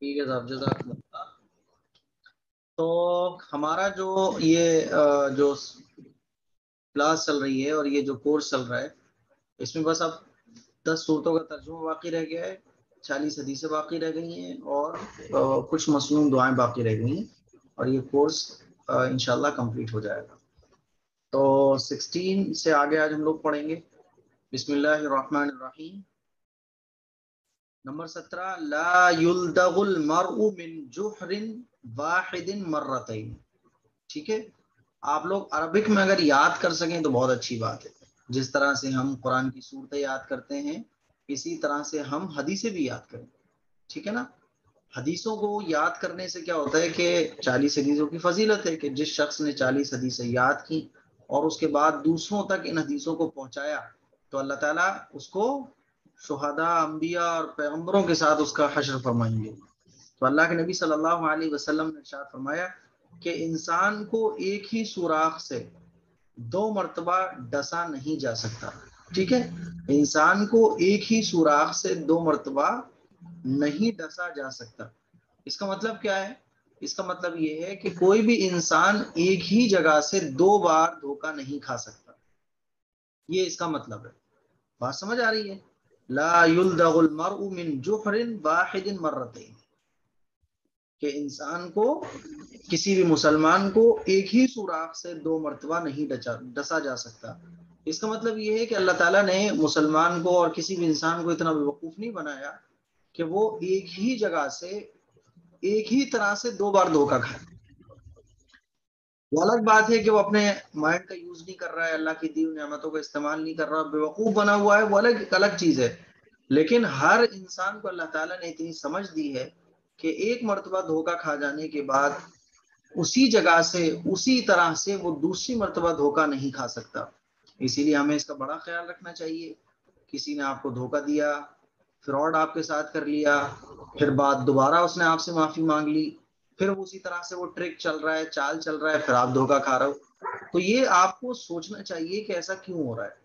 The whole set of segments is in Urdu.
ٹھیک ہے صاحب، جزاکم اللہ۔ تو ہمارا جو یہ جو کلاس چل رہی ہے اور یہ جو کورس چل رہا ہے، اس میں بس اب 10 صورتوں کا ترجمہ باقی رہ گیا ہے، 40 حدیثیں باقی رہ گئی ہیں اور کچھ مصنون دعائیں باقی رہ گئی ہیں، اور یہ کورس انشاءاللہ کمپلیٹ ہو جائے گا۔ تو 16 سے آگے آج ہم لوگ پڑھیں گے۔ بسم اللہ الرحمن الرحیم۔ نمبر 17، لا یلدغ المرء من جحر واحد مرتين۔ ٹھیک ہے، آپ لوگ عربک میں اگر یاد کر سکیں تو بہت اچھی بات ہے۔ جس طرح سے ہم قرآن کی صورتیں یاد کرتے ہیں، اسی طرح سے ہم حدیثیں بھی یاد کریں، ٹھیک ہے نا۔ حدیثوں کو یاد کرنے سے کیا ہوتا ہے کہ 40 حدیثوں کی فضیلت ہے کہ جس شخص نے 40 حدیثیں یاد کی اور اس کے بعد دوسروں تک ان حدیثوں کو پہنچایا تو اللہ تعالیٰ اس کو شہداء، انبیاء اور پیغمبروں کے ساتھ اس کا حشر فرمائیں گے۔ تو اللہ کے نبی صلی اللہ علیہ وسلم نے ارشاد فرمایا کہ انسان کو ایک ہی سوراخ سے 2 مرتبہ ڈسا نہیں جا سکتا، ٹھیک ہے۔ انسان کو ایک ہی سوراخ سے 2 مرتبہ نہیں ڈسا جا سکتا۔ اس کا مطلب کیا ہے؟ اس کا مطلب یہ ہے کہ کوئی بھی انسان ایک ہی جگہ سے 2 بار دھوکہ نہیں کھا سکتا، یہ اس کا مطلب ہے۔ بات سمجھ آ رہی ہے؟ لا یلدغ المرء من جحر واحد مرتين، کہ انسان کو، کسی بھی مسلمان کو ایک ہی سوراخ سے 2 مرتبہ نہیں ڈسا جا سکتا۔ اس کا مطلب یہ ہے کہ اللہ تعالیٰ نے مسلمان کو اور کسی بھی انسان کو اتنا بیوقوف نہیں بنایا کہ وہ ایک ہی جگہ سے ایک ہی طرح سے 2 بار دھوکہ کھائے۔ وہ الگ بات ہے کہ وہ اپنے مائنڈ کا یوز نہیں کر رہا ہے، اللہ کی دی ہوئی نعمتوں کا استعمال نہیں کر رہا، بیوقوف بنا ہوا ہے، وہ الگ چیز ہے۔ لیکن ہر انسان کو اللہ تعالیٰ نے اتنی سمجھ دی ہے کہ ایک مرتبہ دھوکہ کھا جانے کے بعد اسی جگہ سے اسی طرح سے وہ دوسری مرتبہ دھوکہ نہیں کھا سکتا۔ اسی لیے ہمیں اس کا بڑا خیال رکھنا چاہیے۔ کسی نے آپ کو دھوکہ دیا، فراڈ آپ کے ساتھ کر لیا، پھر بعد دوبارہ اس نے آپ سے معافی مانگ لی، پھر اسی طرح سے وہ ٹرک چل رہا ہے، چال چل رہا ہے، پھر آپ دھوکہ کھا رہے ہو، تو یہ آپ کو سوچنا چاہیے کہ ایسا کیوں ہو رہا ہے۔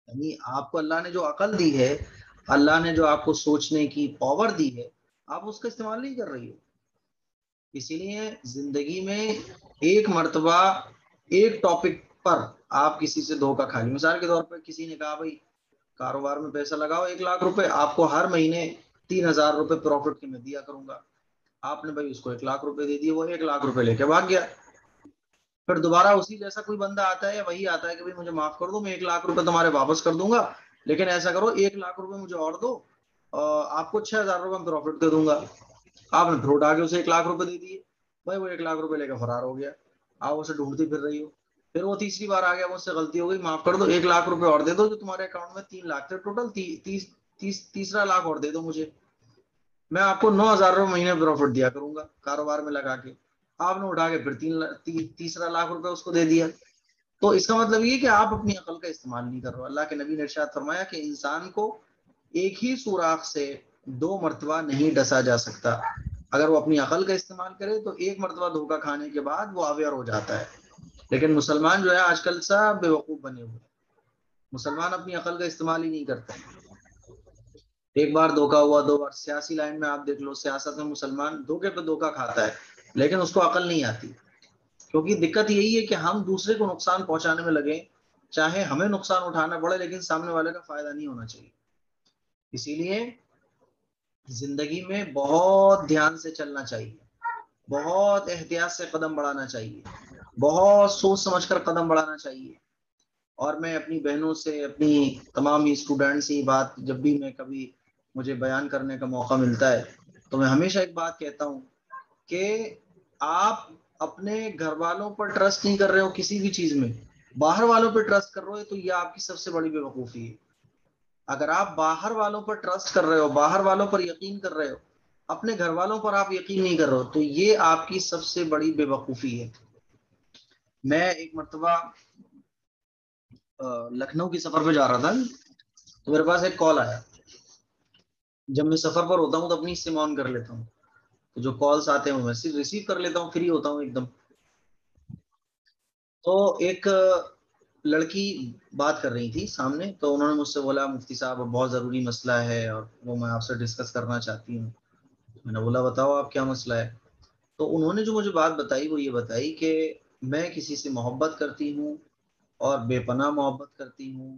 یعنی آپ کو اللہ نے جو عقل دی ہے، اللہ نے جو آپ کو سوچنے کی پاور دی ہے، آپ اس کا استعمال نہیں کر رہی ہو۔ اسی لیے زندگی میں ایک مرتبہ ایک ٹاپک پر آپ کسی سے دھوکہ کھا لی، مثال کے طور پر کسی نے کہا بھائی کاروبار میں پیسہ لگاؤ 1,00,000 روپے، آپ کو ہر مہینے 3,000 روپے پروفٹ کے میں دیا کروں گا۔ آپ نے بھائی اس کو 1,00,000 روپے دے دیے، وہ 1,00,000 روپے لے کے بھاگ گیا۔ پھر دوبارہ اسی جیسا کوئی بندہ آتا ہے، وہی آتا ہے کہ بھائی مجھے معاف کر دو، میں 1,00,000 روپے تمہارے واپس کر دوں گا، لیکن ایسا کرو 1,00,000 روپے مجھے اور دو، آپ کو 6,000 روپے پروفٹ دے دوں گا۔ آپ نے پھر اٹھا کے اسے 1,00,000 روپے دے دیے، بھائی وہ 1,00,000 روپے لے کے فرار ہو گیا، آپ اسے ڈھونڈتی پھر رہی ہو۔ پھر وہ تیسری بار آ گیا، مجھ سے غلطی ہو گئی، معاف کر دو، 1,00,000 روپے اور دے دو، جو تمہارے اکاؤنٹ میں 3,00,000 تھے ٹوٹل، تیسرا لاکھ اور دے دو مجھے، میں آپ کو 9,000 روپے مہینے پروفٹ دیا کروں گا کاروبار میں لگا کے۔ آپ نے اٹھا کے پھر تیسرا لاکھ روپے اس کو دے دیا۔ تو اس کا مطلب یہ کہ آپ اپنی عقل کا استعمال نہیں کر رہے۔ اللہ کے نبی نے ارشاد فرمایا کہ انسان کو ایک ہی سوراخ سے 2 مرتبہ نہیں ڈسا جا سکتا۔ اگر وہ اپنی عقل کا استعمال کرے تو ایک مرتبہ دھوکہ کھانے کے بعد وہ اویئر ہو جاتا ہے، لیکن مسلمان جو ہے آج کل سب بیوقوف بنے ہوئے، مسلمان اپنی عقل کا استعمال ہی نہیں کرتے۔ ایک بار دھوکہ ہوا، 2 بار، سیاسی لائن میں آپ دیکھ لو، سیاست میں مسلمان دھوکے پہ دھوکہ کھاتا ہے لیکن اس کو عقل نہیں آتی، کیونکہ دقت یہی ہے کہ ہم دوسرے کو نقصان پہنچانے میں لگیں، چاہے ہمیں نقصان اٹھانا پڑے لیکن سامنے والے کا فائدہ نہیں ہونا چاہیے۔ اسی لیے زندگی میں بہت دھیان سے چلنا چاہیے، بہت احتیاط سے قدم بڑھانا چاہیے، بہت سوچ سمجھ کر قدم بڑھانا چاہیے۔ اور میں اپنی بہنوں سے، اپنی تمام ہی اسٹوڈنٹ سے یہ بات جب بھی میں کبھی مجھے بیان کرنے کا موقع ملتا ہے تو میں ہمیشہ ایک بات کہتا ہوں کہ آپ اپنے گھر والوں پر ٹرسٹ نہیں کر رہے ہو کسی بھی چیز میں، باہر والوں پر ٹرسٹ کر رہے ہو، تو یہ آپ کی سب سے بڑی بے وقوفی ہے۔ اگر آپ باہر والوں پر ٹرسٹ کر رہے ہو، باہر والوں پر یقین کر رہے ہو، اپنے گھر والوں پر آپ یقین نہیں کر رہے ہو، تو یہ آپ کی سب سے بڑی بے وقوفی ہے۔ میں ایک مرتبہ لکھنؤ کی سفر پہ جا رہا تھا تو میرے پاس ایک کال آیا۔ جب میں سفر پر ہوتا ہوں تو اپنی سم آن کر لیتا ہوں، تو جو کالز آتے ہیں میں صرف ریسیو کر لیتا ہوں، فری ہوتا ہوں ایک دم۔ تو ایک لڑکی بات کر رہی تھی سامنے، تو انہوں نے مجھ سے بولا مفتی صاحب بہت ضروری مسئلہ ہے اور وہ میں آپ سے ڈسکس کرنا چاہتی ہوں۔ میں نے بولا بتاؤ آپ کیا مسئلہ ہے. تو انہوں نے جو مجھے بات بتائی وہ یہ بتائی کہ میں کسی سے محبت کرتی ہوں اور بے پناہ محبت کرتی ہوں،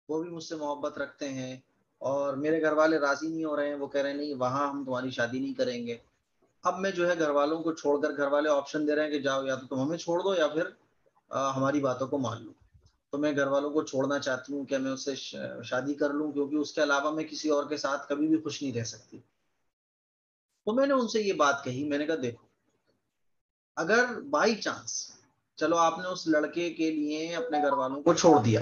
وہ بھی مجھ سے محبت رکھتے ہیں، اور میرے گھر والے راضی نہیں ہو رہے ہیں، وہ کہہ رہے ہیں نہیں وہاں ہم تمہاری شادی نہیں کریں گے. اب میں جو ہے گھر والوں کو چھوڑ کر، گھر والے آپشن دے رہے ہیں کہ جاؤ یا تو تم ہمیں چھوڑ دو یا پھر ہماری باتوں کو مان لو. تو میں گھر والوں کو چھوڑنا چاہتی ہوں کہ میں اس سے شادی کر لوں، کیونکہ اس کے علاوہ میں کسی اور کے ساتھ کبھی بھی خوش نہیں رہ سکتی. تو میں نے ان سے یہ بات کہی، میں نے کہا دیکھو، اگر بائی چانس چلو آپ نے اس لڑکے کے لیے اپنے گھر والوں کو چھوڑ دیا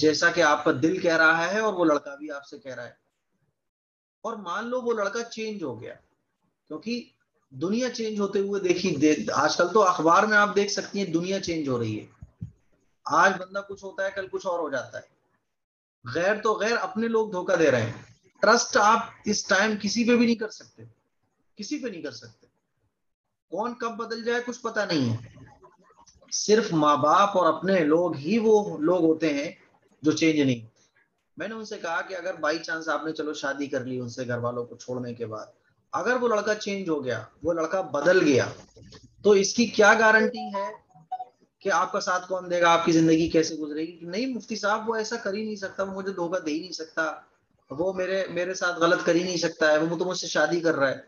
جیسا کہ آپ کا دل کہہ رہا ہے اور وہ لڑکا بھی آپ سے کہہ رہا ہے، اور مان لو وہ لڑکا چینج ہو گیا، کیونکہ دنیا چینج ہوتے ہوئے دیکھی آج کل تو اخبار میں آپ دیکھ سکتی ہیں دنیا چینج ہو رہی ہے. آج بندہ کچھ ہوتا ہے کل کچھ اور ہو جاتا ہے. غیر تو غیر اپنے لوگ دھوکہ دے رہے ہیں. ٹرسٹ آپ اس ٹائم کسی پہ بھی نہیں کر سکتے، کسی پہ نہیں کر سکتے. کون کب بدل جائے کچھ پتا نہیں ہے. صرف ماں باپ اور اپنے لوگ ہی وہ لوگ ہوتے ہیں جو چینج نہیں. میں نے ان سے کہا کہ اگر بائی چانس آپ نے چلو شادی کر لی ان سے گھر والوں کو چھوڑنے کے بعد، اگر وہ لڑکا چینج ہو گیا، وہ لڑکا بدل گیا، تو اس کی کیا گارنٹی ہے کہ آپ کا ساتھ کون دے گا، آپ کی زندگی کیسے گزرے گی؟ نہیں مفتی صاحب وہ ایسا کر ہی نہیں سکتا، وہ مجھے دھوکہ دے ہی نہیں سکتا، وہ میرے ساتھ غلط کر ہی نہیں سکتا ہے، وہ تو مجھ سے شادی کر رہا ہے.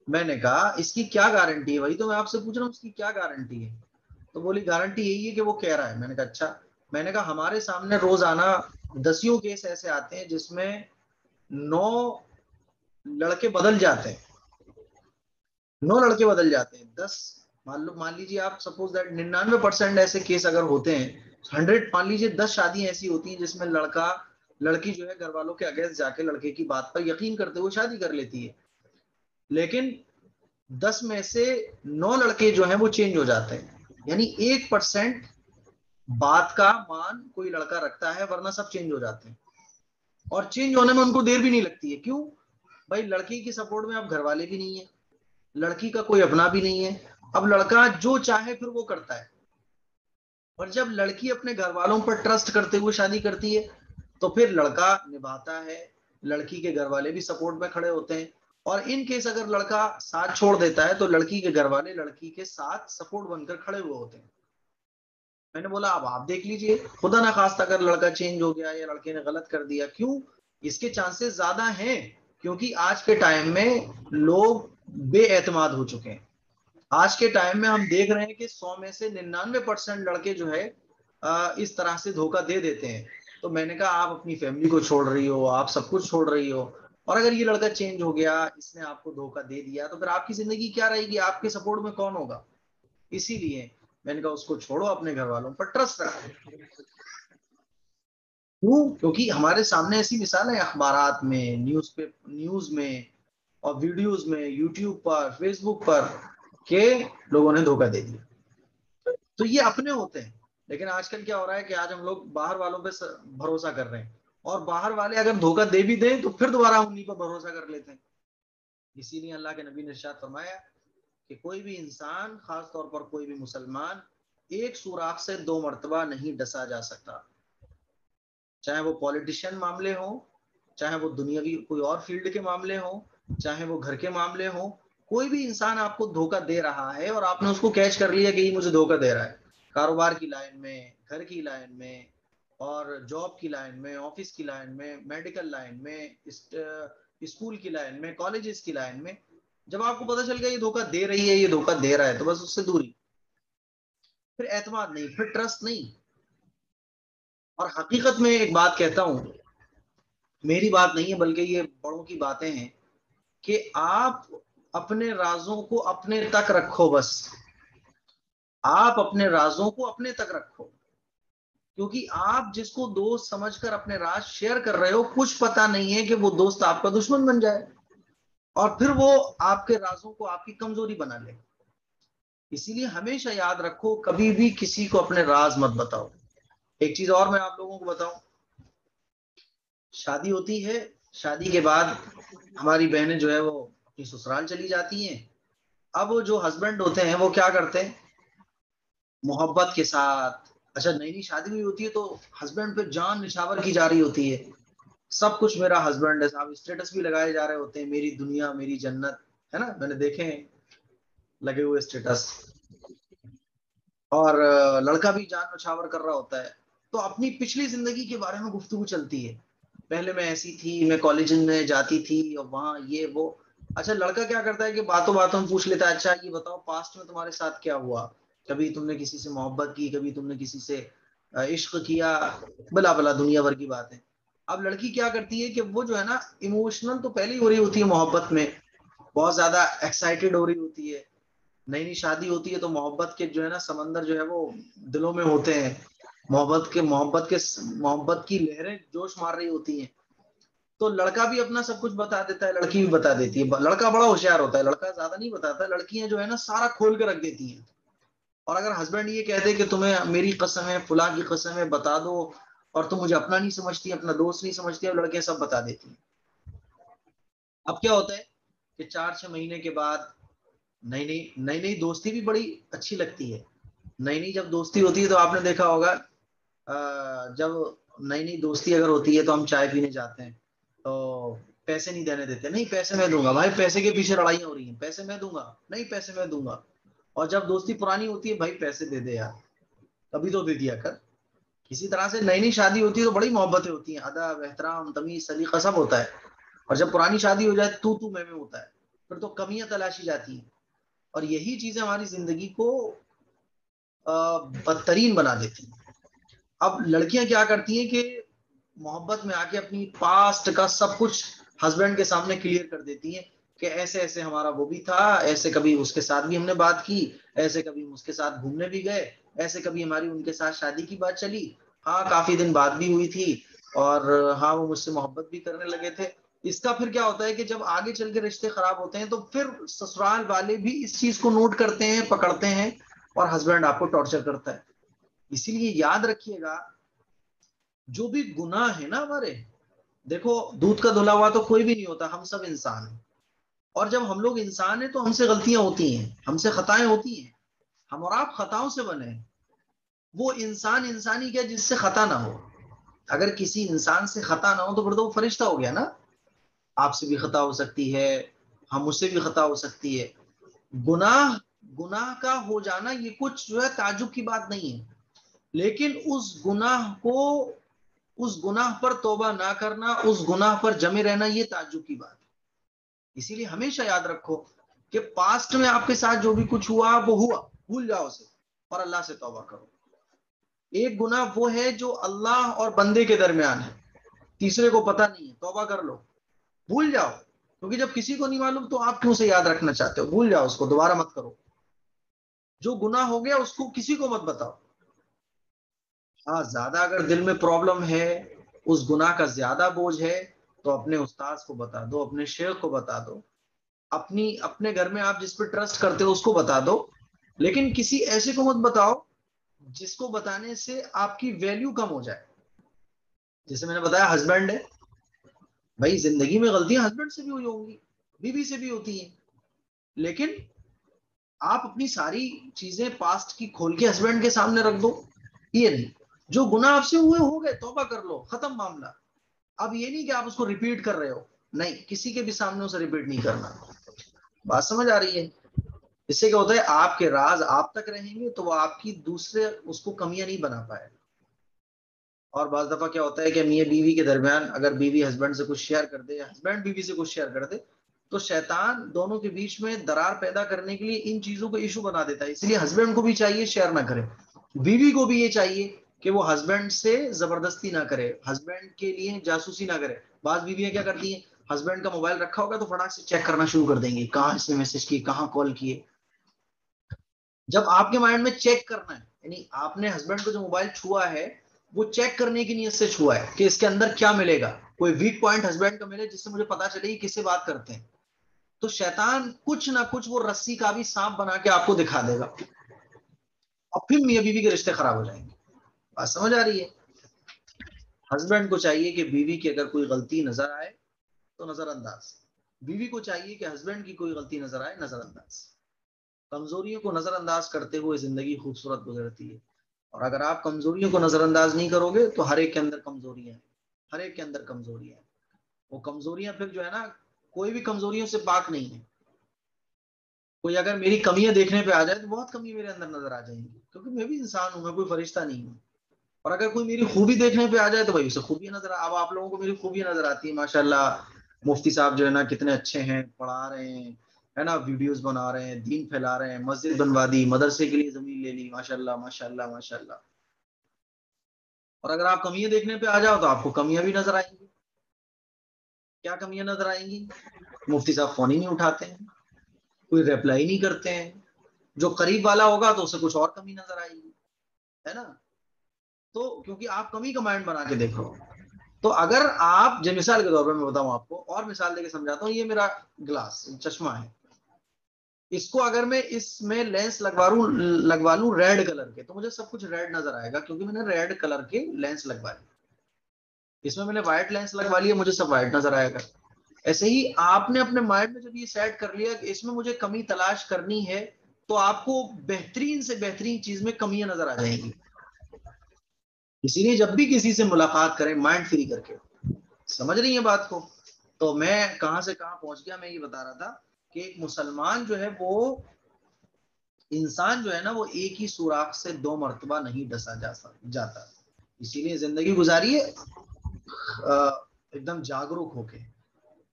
میں نے کہا اس کی کیا گارنٹی ہے؟ وہی تو میں آپ سے پوچھ رہا ہوں، اس کی کیا گارنٹی ہے؟ تو بولی گارنٹی یہی ہے کہ وہ کہہ رہا ہے. میں نے کہا اچھا. میں نے کہا ہمارے سامنے روزانہ دسیوں کیس ایسے آتے ہیں جس میں 9 لڑکے بدل جاتے ہیں، 9 لڑکے بدل جاتے ہیں. 10 مان لیجیے آپ سپوز دیٹ 99% ایسے کیس اگر ہوتے ہیں، 100 مان لیجیے 10 شادیاں ایسی ہوتی ہیں جس میں لڑکی جو ہے گھر والوں کے اگینسٹ جا کے لڑکے کی بات پر یقین کرتے ہوئے شادی کر لیتی ہے. لیکن 10 میں سے 9 لڑکے جو ہیں وہ چینج ہو جاتے ہیں. یعنی 1% بات کا مان کوئی لڑکا رکھتا ہے، ورنہ سب چینج ہو جاتے ہیں. اور چینج ہونے میں ان کو دیر بھی نہیں لگتی ہے. کیوں؟ بھائی لڑکی کی سپورٹ میں اب گھر والے بھی نہیں ہے، لڑکی کا کوئی اپنا بھی نہیں ہے. اب لڑکا جو چاہے پھر وہ کرتا ہے. اور جب لڑکی اپنے گھر والوں پر ٹرسٹ کرتے ہوئے شادی کرتی ہے تو پھر لڑکا نبھاتا ہے، لڑکی کے گھر والے بھی سپورٹ میں کھڑے ہوتے ہیں. اور ان کیس اگر لڑکا ساتھ چھوڑ دیتا ہے تو لڑکی کے گھر والے لڑکی کے ساتھ سپورٹ بن کر کھڑے ہوئے ہوتے ہیں. میں نے بولا اب آپ دیکھ لیجئے، خدا نخواستہ اگر لڑکا چینج ہو گیا یا لڑکے نے غلط کر دیا، کیوں؟ اس کے چانسز زیادہ ہیں، کیونکہ آج کے ٹائم میں لوگ بے اعتماد ہو چکے ہیں. آج کے ٹائم میں ہم دیکھ رہے ہیں کہ 100 میں سے 99% لڑکے جو ہے اس طرح سے دھوکہ دے دیتے ہیں. تو میں نے کہا آپ اپنی فیملی کو چھوڑ رہی ہو، آپ سب کچھ چھوڑ رہی ہو، اور اگر یہ لڑکا چینج ہو گیا، اس نے آپ کو دھوکہ دے دیا، تو پھر آپ کی زندگی کیا رہے گی؟ آپ کے سپورٹ میں کون ہوگا؟ اسی لیے میں نے کہا اس کو چھوڑو، اپنے گھر والوں پر ٹرسٹ رکھو. کیوں؟ کیونکہ ہمارے سامنے ایسی مثالیں اخبارات میں، نیوز میں اور ویڈیوز میں، یوٹیوب پر، فیس بک پر، کہ لوگوں نے دھوکہ دے دیا. تو یہ اپنے ہوتے ہیں. لیکن آج کل کیا ہو رہا ہے کہ آج ہم لوگ باہر والوں پہ بھروسہ کر رہے ہیں، اور باہر والے اگر دھوکہ دے بھی دیں تو پھر دوبارہ انہیں پر بھروسہ کر لیتے ہیں. اسی لیے اللہ کے نبی نے ارشاد فرمایا کہ کوئی بھی انسان، خاص طور پر کوئی بھی مسلمان، ایک سوراخ سے 2 مرتبہ نہیں ڈسا جا سکتا. چاہے وہ پولیٹیشین معاملے ہوں، چاہے وہ دنیاوی کوئی اور فیلڈ کے معاملے ہوں، چاہے وہ گھر کے معاملے ہوں. کوئی بھی انسان آپ کو دھوکہ دے رہا ہے اور آپ نے اس کو کیچ کر لیا کہ یہ مجھے دھوکہ دے رہا ہے، کاروبار کی لائن میں، گھر کی لائن میں، اور جاب کی لائن میں، آفس کی لائن میں، میڈیکل لائن میں، اسکول کی لائن میں، کالجز کی لائن میں، جب آپ کو پتہ چل گیا یہ دھوکہ دے رہی ہے، یہ دھوکہ دے رہا ہے، تو بس اس سے دوری. پھر اعتماد نہیں، پھر ٹرسٹ نہیں. اور حقیقت میں ایک بات کہتا ہوں، میری بات نہیں ہے بلکہ یہ بڑوں کی باتیں ہیں، کہ آپ اپنے رازوں کو اپنے تک رکھو. بس آپ اپنے رازوں کو اپنے تک رکھو، کیونکہ آپ جس کو دوست سمجھ کر اپنے راز شیئر کر رہے ہو، کچھ پتا نہیں ہے کہ وہ دوست آپ کا دشمن بن جائے اور پھر وہ آپ کے رازوں کو آپ کی کمزوری بنا لے. اسی لیے ہمیشہ یاد رکھو، کبھی بھی کسی کو اپنے راز مت بتاؤ. ایک چیز اور میں آپ لوگوں کو بتاؤں، شادی ہوتی ہے، شادی کے بعد ہماری بہنیں جو ہے وہ اپنی سسرال چلی جاتی ہیں. اب جو ہسبینڈ ہوتے ہیں وہ کیا کرتے ہیں؟ محبت کے ساتھ، اچھا نئی نئی شادی ہوئی ہوتی ہے تو ہسبینڈ پہ جان نچھاور کی جا رہی ہوتی ہے، سب کچھ میرا ہسبینڈ ہے، صاحب اسٹیٹس بھی لگائے جا رہے ہوتے ہیں، میری دنیا، میری جنت. ہے نا, میں نے دیکھے ہیں لگے ہوئے اسٹیٹس. اور لڑکا بھی جان نچھاور کر رہا ہوتا ہے, تو اپنی پچھلی زندگی کے بارے میں گفتگو چلتی ہے. پہلے میں ایسی تھی, میں کالج میں جاتی تھی اور وہاں یہ وہ. اچھا لڑکا کیا کرتا ہے کہ باتوں باتوں میں پوچھ لیتا ہے, اچھا یہ بتاؤ پاسٹ میں تمہارے ساتھ کیا ہوا, کبھی تم نے کسی سے محبت کی, کبھی تم نے کسی سے عشق کیا, بلا بلا دنیا بھر کی باتیں. اب لڑکی کیا کرتی ہے کہ وہ جو ہے نا ایموشنل تو پہلے ہی ہو رہی ہوتی ہے محبت میں, بہت زیادہ ایکسائٹیڈ ہو رہی ہوتی ہے. نئی نئی شادی ہوتی ہے تو محبت کے جو ہے نا سمندر جو ہے وہ دلوں میں ہوتے ہیں, محبت کی لہریں جوش مار رہی ہوتی ہیں. تو لڑکا بھی اپنا سب کچھ بتا دیتا ہے, لڑکی بھی بتا دیتی ہے. لڑکا بڑا ہوشیار ہوتا ہے, لڑکا زیادہ نہیں بتاتا, لڑکیاں جو ہے نا سارا کھول کے رکھ دیتی ہیں. اور اگر ہسبینڈ یہ کہتے کہ تمہیں میری قسم ہے, فلاں کی قسم ہے, بتا دو, اور تم مجھے اپنا نہیں سمجھتی, اپنا دوست نہیں سمجھتی, اب لڑکیاں سب بتا دیتی ہیں. اب کیا ہوتا ہے کہ 4-6 مہینے کے بعد نئی نئی نئی نئی دوستی بھی بڑی اچھی لگتی ہے. نئی نئی جب دوستی ہوتی ہے تو آپ نے دیکھا ہوگا, جب نئی نئی دوستی اگر ہوتی ہے تو ہم چائے پینے جاتے ہیں تو پیسے نہیں دینے دیتے, نہیں پیسے میں دوں گا بھائی, پیسے کے پیچھے لڑائیاں ہو رہی ہیں, پیسے میں دوں گا, نہیں پیسے میں دوں گا. اور جب دوستی پرانی ہوتی ہے, بھائی پیسے دے دے یار, کبھی تو دے دیا کر. اسی طرح سے نئی نئی شادی ہوتی ہے تو بڑی محبتیں ہوتی ہیں, ادب احترام تمیز سلیقہ سب ہوتا ہے. اور جب پرانی شادی ہو جائے تو میں ہوتا ہے, پھر تو کمیاں تلاشی جاتی ہیں. اور یہی چیزیں ہماری زندگی کو بدترین بنا دیتی ہیں. اب لڑکیاں کیا کرتی ہیں کہ محبت میں آ کے اپنی پاسٹ کا سب کچھ ہسبینڈ کے سامنے کلیئر کر دیتی ہیں کہ ایسے ایسے ہمارا وہ بھی تھا, ایسے کبھی اس کے ساتھ بھی ہم نے بات کی, ایسے کبھی اس کے ساتھ گھومنے بھی گئے, ایسے کبھی ہماری ان کے ساتھ شادی کی بات چلی, ہاں کافی دن بعد بھی ہوئی تھی, اور ہاں وہ مجھ سے محبت بھی کرنے لگے تھے. اس کا پھر کیا ہوتا ہے کہ جب آگے چل کے رشتے خراب ہوتے ہیں تو پھر سسرال والے بھی اس چیز کو نوٹ کرتے ہیں, پکڑتے ہیں, اور ہسبینڈ آپ کو ٹارچر کرتا ہے. اسی لیے یاد رکھیے گا, جو بھی گناہ ہے نا ہمارے, دیکھو دودھ کا دھلا ہوا تو کوئی بھی نہیں ہوتا, ہم سب انسان ہیں. اور جب ہم لوگ انسان ہیں تو ہم سے غلطیاں ہوتی ہیں, ہم سے خطائیں ہوتی ہیں, ہم اور آپ خطاؤں سے بنے ہیں. وہ انسان انسانی کیا جس سے خطا نہ ہو, اگر کسی انسان سے خطا نہ ہو تو پھر تو وہ فرشتہ ہو گیا نا. آپ سے بھی خطا ہو سکتی ہے, ہم مجھ سے بھی خطا ہو سکتی ہے. گناہ گناہ کا ہو جانا یہ کچھ جو ہے تعجب کی بات نہیں ہے, لیکن اس گناہ پر توبہ نہ کرنا, اس گناہ پر جمے رہنا, یہ تعجب کی بات ہے. اسی لیے ہمیشہ یاد رکھو کہ پاسٹ میں آپ کے ساتھ جو بھی کچھ ہوا وہ ہوا, بھول جاؤ اسے اور اللہ سے توبہ کرو. ایک گناہ وہ ہے جو اللہ اور بندے کے درمیان ہے, تیسرے کو پتہ نہیں ہے, توبہ کر لو, بھول جاؤ. کیونکہ جب کسی کو نہیں معلوم تو آپ کیوں سے یاد رکھنا چاہتے ہو, بھول جاؤ اس کو, دوبارہ مت کرو. جو گناہ ہو گیا اس کو کسی کو مت بتاؤ. ہاں زیادہ اگر دل میں پرابلم ہے, اس گناہ کا زیادہ بوجھ ہے, تو اپنے استاد کو بتا دو, اپنے شیخ کو بتا دو, اپنے گھر میں آپ جس پہ ٹرسٹ کرتے ہو اس کو بتا دو. لیکن کسی ایسے کو مت بتاؤ جس کو بتانے سے آپ کی ویلیو کم ہو جائے. جیسے میں نے بتایا ہسبینڈ ہے, بھائی زندگی میں غلطیاں ہسبینڈ سے بھی ہوئی ہوں گی, بیوی سے بھی ہوتی ہیں, لیکن آپ اپنی ساری چیزیں پاسٹ کی کھول کے ہسبینڈ کے سامنے رکھ دو. یہ نہیں, جو گناہ آپ سے ہوئے ہو گئے, توبہ کر لو, ختم معاملہ. اب یہ نہیں کہ آپ اس کو ریپیٹ کر رہے ہو, نہیں, کسی کے بھی سامنے اسے ریپیٹ نہیں کرنا. بات سمجھ آ رہی ہے؟ اس سے کیا ہوتا ہے, آپ کے راز آپ تک رہیں گے تو وہ آپ کی دوسرے اس کو کمیاں نہیں بنا پائے. اور بعض دفعہ کیا ہوتا ہے کہ میاں بیوی کے درمیان اگر بیوی ہسبینڈ سے کچھ شیئر کر دے, یا ہسبینڈ بیوی سے کچھ شیئر کر دے, تو شیطان دونوں کے بیچ میں درار پیدا کرنے کے لیے ان چیزوں کو ایشو بنا دیتا ہے. اس لیے ہسبینڈ کو بھی چاہیے شیئر نہ کرے, بیوی کو بھی یہ چاہیے کہ وہ ہسبینڈ سے زبردستی نہ کرے, ہسبینڈ کے لیے جاسوسی نہ کرے. بعض بیویاں کیا کرتی ہیں, ہسبینڈ کا موبائل رکھا ہوگا تو فٹاک سے چیک کرنا شروع کر دیں گے, کہاں اس نے میسج کی, کہاں کال کیے. جب آپ کے مائنڈ میں چیک کرنا ہے, یعنی آپ نے ہسبینڈ کو جو موبائل چھوا ہے وہ چیک کرنے کی نیت سے چھوا ہے کہ اس کے اندر کیا ملے گا, کوئی ویک پوائنٹ ہسبینڈ کا ملے جس سے مجھے پتا چلے کہ کس سے بات کرتے ہیں, تو شیطان کچھ نہ کچھ وہ رسی کا بھی سانپ بنا کے آپ کو دکھا دے گا, اور پھر میاں بیوی کے رشتے خراب ہو جائیں گے. بات سمجھ آ رہی ہے؟ ہسبینڈ کو چاہیے کہ بیوی کی اگر کوئی غلطی نظر آئے تو نظر انداز, بیوی کو چاہیے کہ ہسبینڈ کی کوئی غلطی نظر آئے نظر انداز. کمزوریوں کو نظر انداز کرتے ہوئے زندگی خوبصورت گزرتی ہے. اور اگر آپ کمزوریوں کو نظر انداز نہیں کرو گے تو ہر ایک کے اندر کمزوریاں ہیں, ہر ایک کے اندر کمزوریاں ہیں. وہ کمزوریاں پھر جو ہے نا, کوئی بھی کمزوریوں سے پاک نہیں ہے. کوئی اگر میری کمیاں دیکھنے پہ آ جائے تو بہت کمی میرے اندر نظر آ جائیں گی، کیونکہ میں بھی انسان ہوں، میں کوئی فرشتہ نہیں ہوں. اور اگر کوئی میری خوبی دیکھنے پہ آ جائے تو بھائی اسے خوبیاں نظر، اب آپ لوگوں کو میری خوبیاں نظر آتی ہیں ماشاء اللہ، مفتی صاحب جو ہے نا کتنے اچھے ہیں، پڑھا رہے ہیں، ہے نا، ویڈیوز بنا رہے ہیں، دین پھیلا رہے ہیں، مسجد بنوا دی، مدرسے کے لیے زمین لے لی، ماشاء اللہ ماشاء اللہ ماشاء اللہ. اور اگر آپ کمیاں دیکھنے پہ آ جاؤ تو آپ کو کمیاں بھی نظر آئیں گی. کیا کمیاں نظر آئیں گی؟ مفتی صاحب فون ہی نہیں اٹھاتے ہیں، کوئی ریپلائی نہیں کرتے ہیں. جو قریب والا ہوگا تو اسے کچھ اور کمی نظر آئے گی، ہے نا. تو کیونکہ آپ کمی کا مائنڈ بنا کے دیکھو. تو اگر آپ جو مثال کے طور پہ میں بتاؤں آپ کو اور مثال دے کے سمجھاتا ہوں، یہ میرا گلاس چشمہ ہے، اس کو اگر میں اس میں لینس لگوا لوں ریڈ کلر کے تو مجھے سب کچھ ریڈ نظر آئے گا، کیونکہ میں نے ریڈ کلر کے لینس لگوا لی. اس میں نے وائٹ لینس لگوا لیا، مجھے سب وائٹ نظر آئے گا. ایسے ہی آپ نے اپنے مائنڈ میں جب یہ سیٹ کر لیا کہ اس میں مجھے کمی تلاش کرنی ہے، تو آپ کو بہترین سے بہترین چیز میں کمیاں نظر آ جائیں گی. اسی لیے جب بھی کسی سے ملاقات کریں مائنڈ فری کر کے. سمجھ رہی ہیں بات کو؟ تو میں کہاں سے کہاں پہنچ گیا، میں یہ بتا رہا تھا کہ ایک مسلمان جو ہے وہ انسان جو ہے نا وہ ایک ہی سوراخ سے دو مرتبہ نہیں ڈسا جاتا. اسی لیے زندگی گزاریے ایک دم جاگروک ہو کے،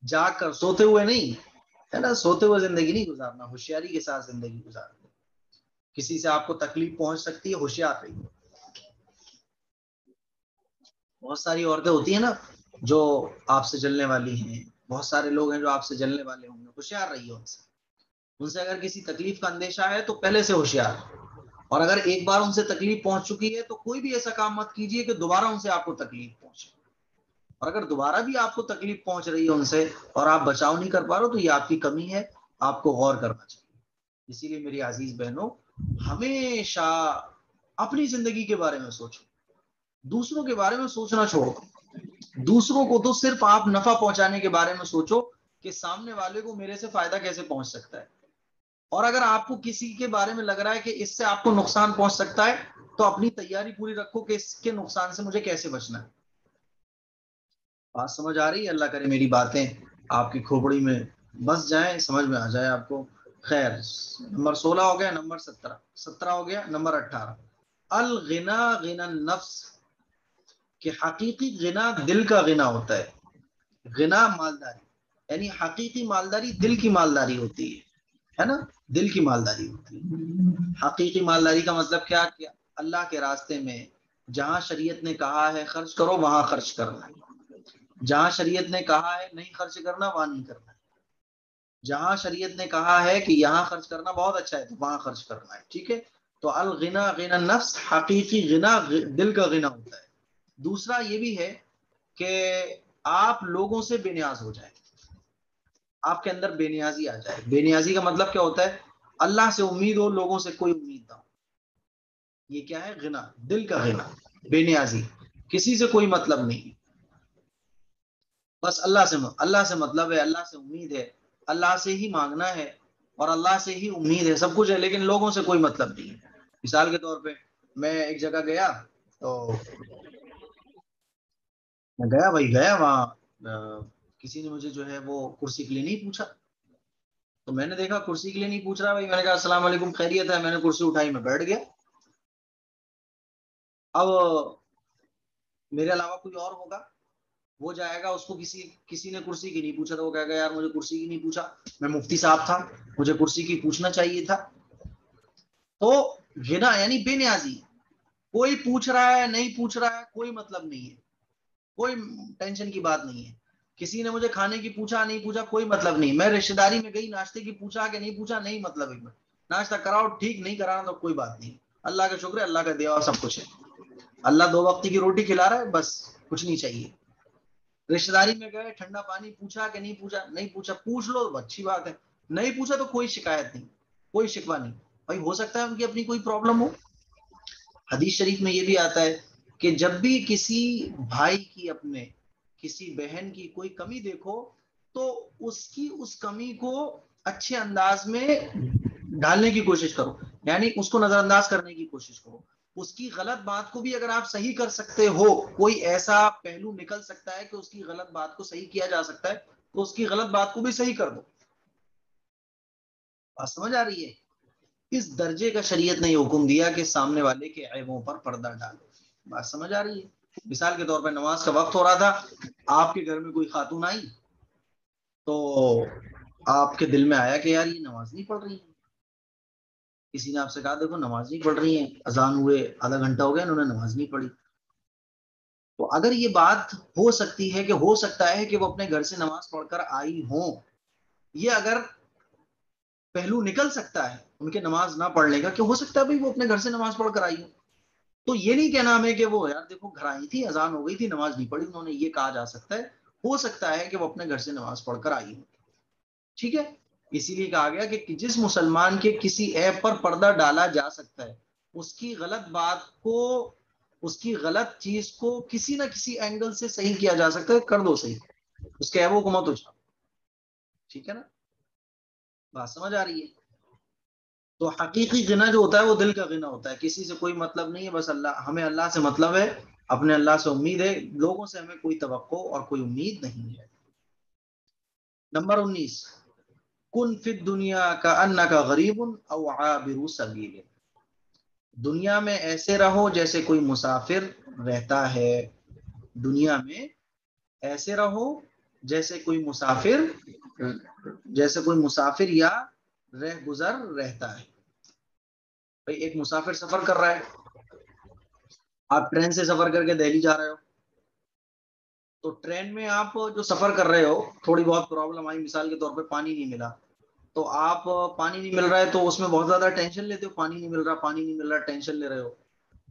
جاگ کر، سوتے ہوئے نہیں، ہے نا، سوتے ہوئے زندگی نہیں گزارنا، ہوشیاری کے ساتھ زندگی گزارنا. کسی سے آپ کو تکلیف پہنچ سکتی ہے، ہوشیار رہیے. بہت ساری عورتیں ہوتی ہیں نا جو آپ سے جلنے والی ہیں، بہت سارے لوگ ہیں جو آپ سے جلنے والے ہوں گے، ہوشیار رہیے ان سے. ان سے اگر کسی تکلیف کا اندیشہ ہے تو پہلے سے ہوشیار. اور اگر ایک بار ان سے تکلیف پہنچ چکی ہے تو کوئی بھی ایسا کام مت کیجیے کہ دوبارہ ان سے آپ کو تکلیف پہنچے. اور اگر دوبارہ بھی آپ کو تکلیف پہنچ رہی ہے ان سے اور آپ بچاؤ نہیں کر پا رہے تو یہ آپ کی کمی ہے، آپ کو غور کرنا چاہیے. اسی لیے میری عزیز بہنوں، ہمیشہ اپنی زندگی کے بارے میں سوچو، دوسروں کے بارے میں سوچنا چھوڑو. دوسروں کو تو صرف آپ نفع پہنچانے کے بارے میں سوچو کہ سامنے والے کو میرے سے فائدہ کیسے پہنچ سکتا ہے. اور اگر آپ کو کسی کے بارے میں لگ رہا ہے کہ اس سے آپ کو نقصان پہنچ سکتا ہے تو اپنی تیاری پوری رکھو کہ اس کے نقصان سے مجھے کیسے بچنا ہے. بات سمجھ آ رہی ہے؟ اللہ کرے میری باتیں آپ کی کھوپڑی میں بس جائیں، سمجھ میں آ جائے آپ کو. خیر، نمبر 16 ہو گیا، نمبر 17 ہو گیا، نمبر 18 الغنا غنا النفس، کہ حقیقی غنا دل کا غنا ہوتا ہے. غنا مالداری، یعنی حقیقی مالداری دل کی مالداری ہوتی ہے نا، دل کی مالداری ہوتی ہے. حقیقی مالداری کا مطلب کیا؟ کیا اللہ کے راستے میں جہاں شریعت نے کہا ہے خرچ کرو وہاں خرچ کرنا ہے، جہاں شریعت نے کہا ہے نہیں خرچ کرنا وہاں نہیں کرنا ہے، جہاں شریعت نے کہا ہے کہ یہاں خرچ کرنا بہت اچھا ہے تو وہاں خرچ کرنا ہے. ٹھیک ہے، تو الغنا غنا النفس، حقیقی غنا دل کا غنا ہوتا ہے. دوسرا یہ بھی ہے کہ آپ لوگوں سے بے نیاز ہو جائیں، آپ کے اندر بے نیازی آ جائے. بے نیازی کا مطلب کیا ہوتا ہے؟ اللہ سے امید ہو، لوگوں سے کوئی امید نہ ہو. یہ کیا ہے؟ غنا، دل کا غنا، بے نیازی، کسی سے کوئی مطلب نہیں، بس اللہ سے مطلب ہے، اللہ سے امید ہے، اللہ سے ہی مانگنا ہے اور اللہ سے ہی امید ہے، سب کچھ ہے لیکن لوگوں سے کوئی مطلب نہیں ہے. مثال کے طور پہ میں ایک جگہ گیا تو میں گیا بھائی، گیا وہاں کسی نے مجھے جو ہے وہ کرسی کے لیے نہیں پوچھا. تو میں نے دیکھا کرسی کے لیے نہیں پوچھ رہا بھائی، میں نے کہا السلام علیکم، خیریت ہے، میں نے کرسی اٹھائی، میں بیٹھ گیا. اب میرے علاوہ کوئی اور ہوگا، وہ جائے گا، اس کو کسی نے کرسی کی نہیں پوچھا تو وہ کہے گا یار مجھے کرسی کی نہیں پوچھا، میں مفتی صاحب تھا، مجھے کرسی کی پوچھنا چاہیے تھا. تو غنا یعنی بے نیازی، کوئی پوچھ رہا ہے نہیں پوچھ رہا ہے کوئی مطلب نہیں ہے، کوئی ٹینشن کی بات نہیں ہے. کسی نے مجھے کھانے کی پوچھا نہیں پوچھا کوئی مطلب نہیں. میں رشتے داری میں گئی، ناشتے کی پوچھا کہ نہیں پوچھا نہیں مطلب ہے، ناشتہ کراؤ ٹھیک، نہیں کرانا تو کوئی بات نہیں. اللہ کا شکر ہے، اللہ کا دیا سب کچھ ہے، اللہ 2 وقت کی روٹی کھلا رہا ہے، بس کچھ نہیں چاہیے. رشتے داری میں گئے، ٹھنڈا پانی پوچھا کہ نہیں پوچھا، نہیں پوچھا، پوچھ لو تو اچھی بات ہے، نہیں پوچھا تو کوئی شکایت نہیں، کوئی شکوہ نہیں. بھائی ہو سکتا ہے ان کی اپنی کوئی پرابلم ہو. حدیث شریف میں یہ بھی آتا ہے کہ جب بھی کسی بھائی کی، اپنے کسی بہن کی کوئی کمی دیکھو تو اس کی اس کمی کو اچھے انداز میں ڈالنے کی کوشش کرو، یعنی اس کو نظر انداز کرنے کی کوشش کرو. اس کی غلط بات کو بھی اگر آپ صحیح کر سکتے ہو، کوئی ایسا پہلو نکل سکتا ہے کہ اس کی غلط بات کو صحیح کیا جا سکتا ہے، تو اس کی غلط بات کو بھی صحیح کر دو. بات سمجھ آ رہی ہے؟ اس درجے کا شریعت نے یہ حکم دیا کہ سامنے والے کے عیبوں پر پردہ ڈالو. بات سمجھ آ رہی ہے؟ مثال کے طور پہ نماز کا وقت ہو رہا تھا, آپ کے گھر میں کوئی خاتون آئی, تو آپ کے دل میں آیا کہ یار یہ نماز نہیں پڑھ رہی ہے. کسی نے آپ سے کہا دیکھو نماز نہیں پڑھ رہی ہیں, اذان ہوئے آدھا گھنٹہ ہو گیا انہوں نے نماز نہیں پڑھی. تو اگر یہ بات ہو سکتی ہے کہ ہو سکتا ہے کہ وہ اپنے گھر سے نماز پڑھ کر آئی ہوں, یہ اگر پہلو نکل سکتا ہے ان کے نماز نہ پڑھنے کا, کہ ہو سکتا ہے بھائی وہ اپنے گھر سے نماز پڑھ کر آئی ہوں, تو یہ نہیں کہنا ہمیں کہ وہ یار دیکھو گھر آئی تھی, اذان ہو گئی تھی, نماز نہیں پڑھی انہوں نے, یہ کہا جا سکتا ہے. ہو سکتا ہے کہ وہ اپنے گھر سے نماز پڑھ کر آئی ہوں. ٹھیک ہے, اسی لیے کہا گیا کہ جس مسلمان کے کسی عیب پر پردہ ڈالا جا سکتا ہے, اس کی غلط بات کو, اس کی غلط چیز کو کسی نہ کسی اینگل سے صحیح کیا جا سکتا ہے, کر دو صحیح, اس کے عیبوں کو مت اچھاؤ. ٹھیک ہے نا, بات سمجھ آ رہی ہے؟ تو حقیقی غنا جو ہوتا ہے وہ دل کا غنا ہوتا ہے, کسی سے کوئی مطلب نہیں ہے, بس اللہ, ہمیں اللہ سے مطلب ہے, اپنے اللہ سے امید ہے, لوگوں سے ہمیں کوئی توقع اور کوئی امید نہیں ہے. نمبر 19, کن فی الدنیا کا انکا غریب او عابر سبیل. دنیا میں ایسے رہو جیسے کوئی مسافر رہتا ہے. دنیا میں ایسے رہو جیسے کوئی مسافر, جیسے کوئی مسافر یا رہ گزر رہتا ہے. بھئی ایک مسافر سفر کر رہا ہے, آپ ٹرین سے سفر کر کے دہلی جا رہے ہو, تو ٹرین میں آپ جو سفر کر رہے ہو تھوڑی بہت پرابلم آئی, مثال کے طور پہ پانی نہیں ملا, تو آپ پانی نہیں مل رہا ہے تو اس میں بہت زیادہ ٹینشن لیتے ہو, پانی نہیں مل رہا, پانی نہیں مل رہا, ٹینشن لے رہے ہو.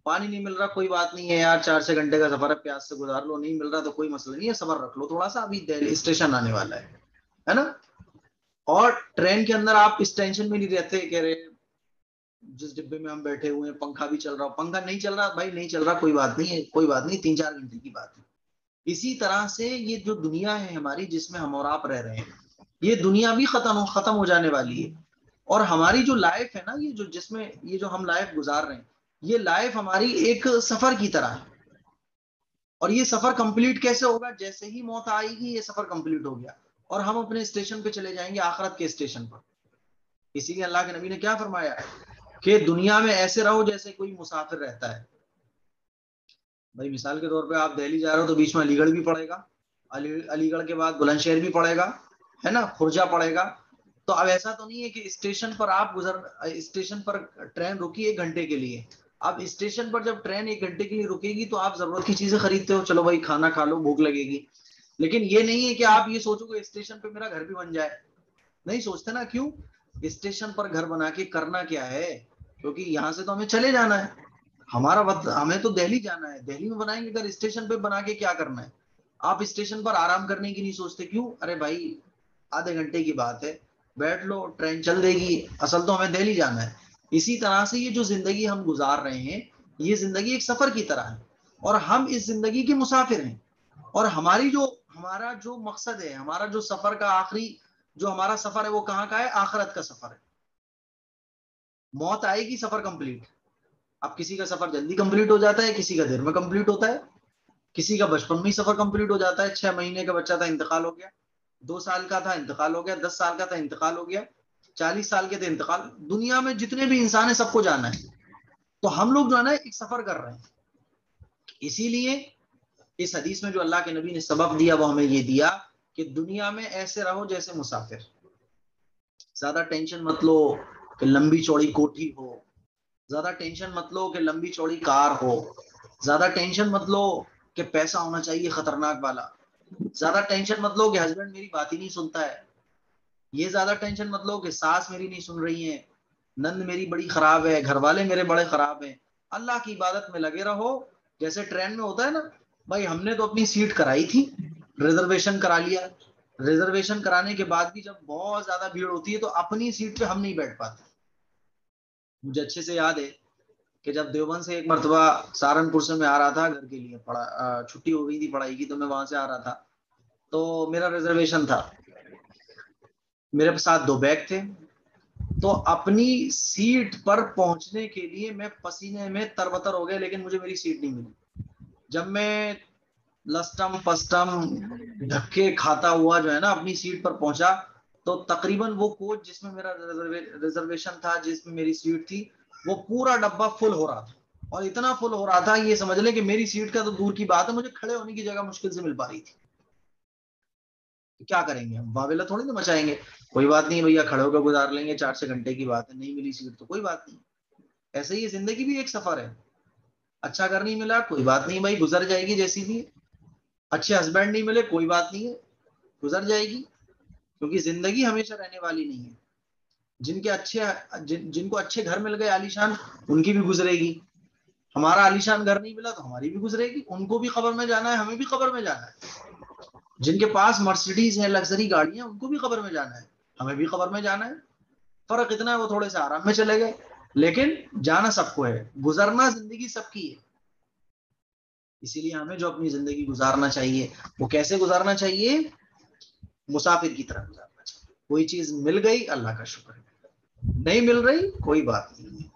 پانی نہیں مل رہا کوئی بات نہیں ہے یار, 4-6 گھنٹے کا سفر ہے, پیاس سے گزار لو, نہیں مل رہا تو کوئی مسئلہ نہیں ہے, صبر رکھ لو تھوڑا سا, ابھی دہلی اسٹیشن آنے والا ہے نا. اور ٹرین کے اندر آپ اس ٹینشن میں نہیں رہتے کہ رہے جس ڈبے میں ہم بیٹھے ہوئے ہیں پنکھا بھی چل رہا, پنکھا نہیں چل رہا بھائی نہیں چل رہا, کوئی بات نہیں ہے, کوئی بات نہیں, 3-4 گھنٹے کی بات ہے. اسی طرح سے یہ جو دنیا ہے ہماری جس میں ہم اور آپ رہ رہے ہیں, یہ دنیا بھی ختم ہو جانے والی ہے. اور ہماری جو لائف ہے نا, یہ جو جس میں یہ جو ہم لائف گزار رہے ہیں, یہ لائف ہماری ایک سفر کی طرح ہے. اور یہ سفر کمپلیٹ کیسے ہوگا؟ جیسے ہی موت آئے گی یہ سفر کمپلیٹ ہو گیا اور ہم اپنے اسٹیشن پہ چلے جائیں گے, آخرت کے اسٹیشن پر. اسی لیے اللہ کے نبی نے کیا فرمایا کہ دنیا میں ایسے رہو جیسے کوئی مسافر رہتا ہے. بھائی مثال کے طور پہ آپ دہلی جا رہے ہو تو بیچ میں علی گڑھ بھی پڑے گا, علی گڑھ کے بعد بلند شہر بھی پڑے گا, ہے نا, خرجہ پڑے گا. تو اب ایسا تو نہیں ہے کہ اسٹیشن پر آپ اسٹیشن پر ٹرین رکی 1 گھنٹے کے لیے, اب اسٹیشن پر جب ٹرین 1 گھنٹے کے لیے رکے گی تو آپ ضرورت کی چیزیں خریدتے ہو, چلو بھائی کھانا کھا لو, بھوک لگے گی. لیکن یہ نہیں ہے کہ آپ یہ سوچو کہ اسٹیشن پہ میرا گھر بھی بن جائے, نہیں سوچتے نا. کیوں؟ اسٹیشن پر گھر بنا کے کرنا کیا ہے, کیونکہ یہاں سے تو ہمیں چلے جانا ہے, ہمارا وقت, ہمیں تو دہلی جانا ہے, دہلی میں بنائیں گے گھر, اسٹیشن پہ بنا کے کیا کرنا ہے. آپ اسٹیشن پر آرام کرنے کی نہیں سوچتے, کیوں؟ ارے بھائی آدھے گھنٹے کی بات ہے, بیٹھ لو, ٹرین چل دے گی, اصل تو ہمیں دہلی جانا ہے. اسی طرح سے یہ جو زندگی ہم گزار رہے ہیں, یہ زندگی ایک سفر کی طرح ہے, اور ہم اس زندگی کے مسافر ہیں. اور ہمارا جو مقصد ہے, ہمارا جو سفر کا آخری جو ہمارا سفر ہے وہ کہاں کا ہے؟ آخرت کا سفر ہے. موت آئے گی, سفر کمپلیٹ. اب کسی کا سفر جلدی کمپلیٹ ہو جاتا ہے, کسی کا دیر میں کمپلیٹ ہوتا ہے, کسی کا بچپن میں ہی سفر کمپلیٹ ہو جاتا ہے, 6 مہینے کا بچہ تھا انتقال ہو گیا, 2 سال کا تھا انتقال ہو گیا, 10 سال کا تھا انتقال ہو گیا, 40 سال کے تھے انتقال. دنیا میں جتنے بھی انسان ہیں سب کو جانا ہے, تو ہم لوگ جو ہے نا ایک سفر کر رہے ہیں. اسی لیے اس حدیث میں جو اللہ کے نبی نے سبق دیا وہ ہمیں یہ دیا کہ دنیا میں ایسے رہو جیسے مسافر. زیادہ ٹینشن مت لو کہ لمبی چوڑی کوٹھی ہو, زیادہ ٹینشن مت لو کہ لمبی چوڑی کار ہو, زیادہ ٹینشن مت لو کہ پیسہ ہونا چاہیے خطرناک والا, زیادہ ٹینشن مت لو کہ ہسبینڈ میری بات ہی نہیں سنتا ہے, یہ زیادہ ٹینشن مت لو کہ ساس میری نہیں سن رہی ہے, نند میری بڑی خراب ہے, گھر والے میرے بڑے خراب ہیں. اللہ کی عبادت میں لگے رہو. جیسے ٹرین میں ہوتا ہے نا, بھائی ہم نے تو اپنی سیٹ کرائی تھی, ریزرویشن کرا لیا, ریزرویشن کرانے کے بعد بھی جب بہت زیادہ بھیڑ ہوتی ہے تو اپنی سیٹ پہ ہم نہیں بیٹھ پاتے. مجھے اچھے سے یاد ہے کہ جب دیوبند سے ایک مرتبہ سہارنپور سے میں آ رہا تھا گھر کے لیے, چھٹی ہو گئی تھی پڑھائی کی, تو میں وہاں سے آ رہا تھا, تو میرا ریزرویشن تھا, میرے ساتھ 2 بیگ تھے, تو اپنی سیٹ پر پہنچنے کے لیے میں پسینے میں تربتر ہو گیا, لیکن مجھے میری سیٹ نہیں ملی. جب میں لسٹم پسٹم دھکے کھاتا ہوا جو ہے نا اپنی سیٹ پر پہنچا, تو تقریباً وہ کوچ جس میں میرا ریزرویشن تھا، جس میں میری سیٹ تھی، وہ پورا ڈبہ فل ہو رہا تھا، اور اتنا فل ہو رہا تھا یہ سمجھ لیں کہ میری سیٹ کا تو دور کی بات ہے، مجھے کھڑے ہونے کی جگہ مشکل سے مل پا رہی تھی. کیا کریں گے ہم، واویلا تھوڑی نا مچائیں گے. کوئی بات نہیں بھیا، کھڑے ہو کے گزار لیں گے، 4 سے گھنٹے کی بات ہے، نہیں ملی سیٹ تو کوئی بات نہیں. ایسے ہی زندگی بھی ایک سفر ہے. اچھا گھر نہیں ملا کوئی بات نہیں بھائی، گزر جائے گی جیسی بھی. اچھے ہسبینڈ نہیں ملے کوئی بات نہیں ہے، گزر جائے گی. کیونکہ زندگی ہمیشہ رہنے والی نہیں ہے. جن کو اچھے گھر مل گئے عالیشان، ان کی بھی گزرے گی. ہمارا عالیشان گھر نہیں ملا تو ہماری بھی گزرے گی. ان کو بھی قبر میں جانا ہے، ہمیں بھی قبر میں جانا ہے. جن کے پاس مرسیڈیز ہیں، لگژری گاڑیاں، ان کو بھی قبر میں جانا ہے، ہمیں بھی قبر میں جانا ہے. فرق اتنا ہے وہ تھوڑے سے آرام میں چلے گئے، لیکن جانا سب کو ہے، گزرنا زندگی سب کی ہے. اسی لیے ہمیں جو اپنی زندگی گزارنا چاہیے وہ کیسے گزارنا چاہیے؟ مسافر کی طرح گزارنا چاہیے. کوئی چیز مل گئی اللہ کا شکر ہے، نہیں مل رہی کوئی بات نہیں ہے.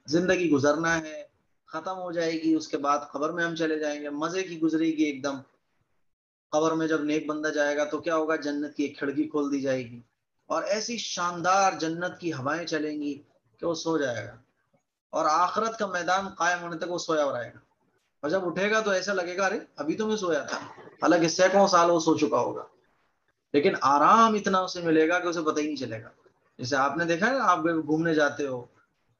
زندگی گزرنا ہے، ختم ہو جائے گی، اس کے بعد قبر میں ہم چلے جائیں گے، مزے کی گزرے گی ایک دم. قبر میں جب نیک بندہ جائے گا تو کیا ہوگا، جنت کی ایک کھڑکی کھول دی جائے گی، اور ایسی شاندار جنت کی ہوائیں چلیں گی کہ وہ سو جائے گا، اور آخرت کا میدان قائم ہونے تک وہ سویا ہو رہے گا. اور جب اٹھے گا تو ایسا لگے گا ارے ابھی تو میں سویا تھا، حالانکہ سینکڑوں سال وہ سو چکا ہوگا. لیکن آرام اتنا اسے ملے گا کہ اسے پتہ ہی نہیں چلے گا. جیسے آپ نے دیکھا ہے، آپ گھومنے جاتے ہو